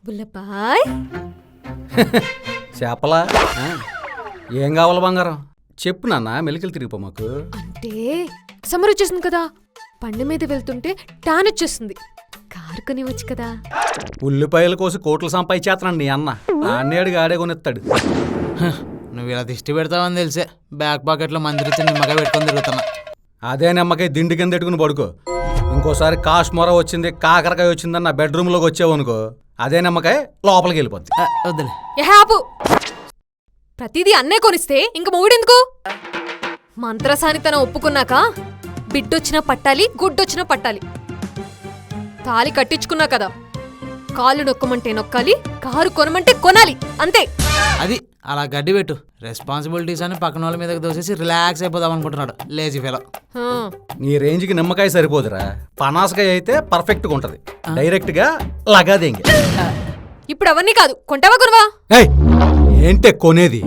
బుల్లబాయ్ చేపలా ఏం కావాలి బంగారం చెప్పు నాన్న మెలికలు తిరిగిపో మాకు. అంటే సమ్మర్ వచ్చేసింది కదా, బండి మీద వెళ్తుంటే టాన్ వచ్చేస్తుంది, కారు కొనివచ్చు కదా. ఉల్లిపాయల కోసి కోట్లు సంపాదించేస్తున్నాడు నీ అన్న, ఆడేడు ఆడే కొనిస్తాడు. నువ్వు ఇలా దిష్టి పెడతావని తెలిసే బ్యాక్ పాకెట్లో మందిరిచ్చి నిమ్మకాయ పెట్టుకొని తిరుగుతున్నా. అదే నిమ్మకాయ దిండి కింద పెట్టుకుని పడుకో. ఇంకోసారి కాశ్మోర వచ్చింది కాకరకాయ వచ్చిందని నా బెడ్రూమ్లోకి వచ్చావనుకో, అదే నిమ్మకాయ లోపలికి వెళ్ళిపోద్ది. వద్దులే. ఆపు, ప్రతిదీ అన్నే కొనిస్తే ఇంక మొగుడెందుకు? మంత్రసానితనం ఒప్పుకున్నాక బిడ్డొచ్చినా పట్టాలి, గుడ్డొచ్చినా పట్టాలి. తాలి కట్టించుకున్నా కదా, కాళ్ళు నొక్కమంటే నొక్కాలి, కారు కొనమంటే కొనాలి, అంతే. అది అలా గడ్డి పెట్టు. రెస్పాన్సిబిలిటీస్ అని పక్కన వాళ్ళ మీదకి దోసేసి రిలాక్స్ అయిపోదాం అనుకుంటున్నాడు లేజీ ఫెలో. నీ రేంజ్కి నిమ్మకాయ సరిపోదురా, పనాసకాయ అయితే పర్ఫెక్ట్గా ఉంటది. డైరెక్ట్గా లగాదేంగి. ఇప్పుడు అవన్నీ కాదు, కొంటావా కొనవా? ఏంటే కొనేది?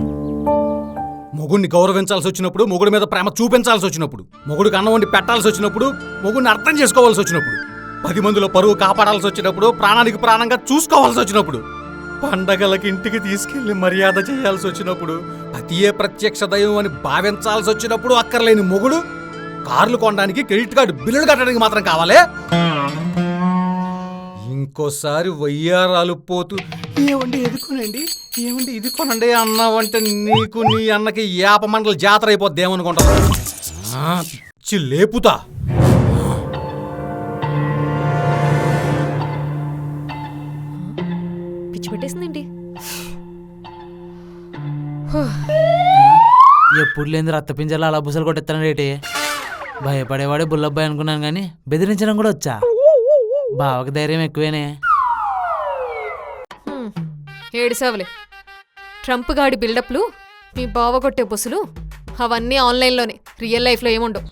మొగుడిని గౌరవించాల్సి వచ్చినప్పుడు, మొగుడి మీద ప్రేమ చూపించాల్సి వచ్చినప్పుడు, మొగుడికి అన్నం వండి పెట్టాల్సి వచ్చినప్పుడు, మొగుడిని అర్థం చేసుకోవాల్సి వచ్చినప్పుడు, 10 మందిలో పరువు కాపాడాల్సి వచ్చినప్పుడు, ప్రాణానికి ప్రాణంగా చూసుకోవాల్సి వచ్చినప్పుడు, పండగలకి ఇంటికి తీసుకెళ్లి మర్యాద చేయాల్సి వచ్చినప్పుడు, పతియే ప్రత్యక్ష దైవం అని భావించాల్సి వచ్చినప్పుడు అక్కర్లేని మొగుడు కార్లు కొనడానికి, క్రెడిట్ కార్డు బిల్లులు కట్టడానికి మాత్రం కావాలే. ఇంకోసారి వయ్యారాలు పోతూ ఏమండి ఎదుకోనండి, ఏమండి ఇది కొనండి అన్నావంటే నీకు నీ అన్నకి యాప మండల జాతర అయిపోద్ది ఏమనుకుంటా. పిచ్చి లేపుతా. పిచ్చి పెట్టేసిందేంటి? ఎప్పుడు లేని రక్తపింజలు అలా బుసలు కొట్టేస్తాను రేటే. భయపడేవాడే బుల్లబ్బాయి అనుకున్నాను కానీ బెదిరించడం కూడా వచ్చా. బావకి ధైర్యం ఎక్కువేనే. ఏడుసావులే, ట్రంప్ గాడి బిల్డప్లు, మీ బావ కొట్టే బొసులు అవన్నీ ఆన్లైన్లోనే, రియల్ లైఫ్లో ఏముండవు.